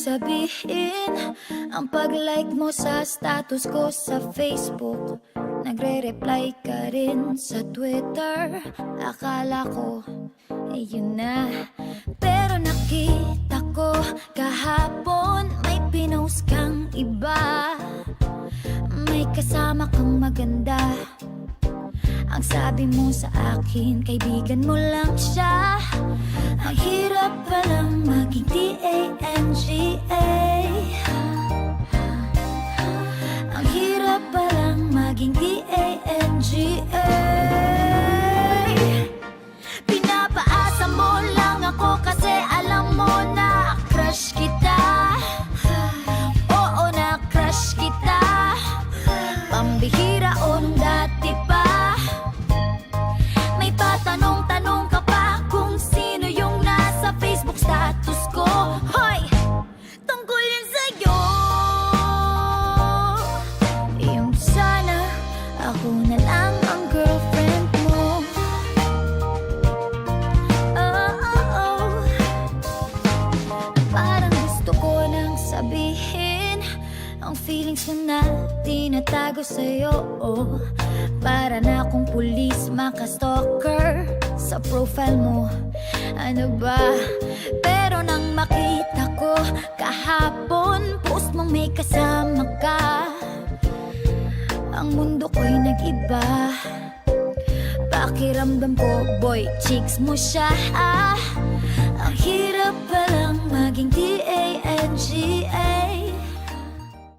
sabihin ang pag-like mo sa status ko sa Facebook. Nagre-reply ka rin sa Twitter. Akala ko, yun na. Pero nakita ko kahapon may pinost kang iba. May kasama kang maganda. Ang sabi mo sa akin, kaibigan mo lang siya. Ang hirap palang maging D-A-N-G-A. Ang hirap palang maging D-A-N-G-A. Pinapaasa mo lang ako kasi alam mo na crush kita. Oo, na crush kita. Pambihira o nung dati pa. May patanong-tanong ka pa kung sino yung nasa Facebook status ko. Hoy! Tungkol yan sa'yo. Yung sana ako na lang ang girlfriend mo. Oh. Parang gusto ko nang sabihin ang feelings ko na tinatago sa'yo. Para na akong pulis maka-stalker sa profile mo. Ano ba? Pero nang makita ko kahapon post mong may kasama ka, ang mundo ko'y nag-iba. Pakiramdam ko, boy, chicks mo siya. Ang hirap palang maging D-A-N-G-A.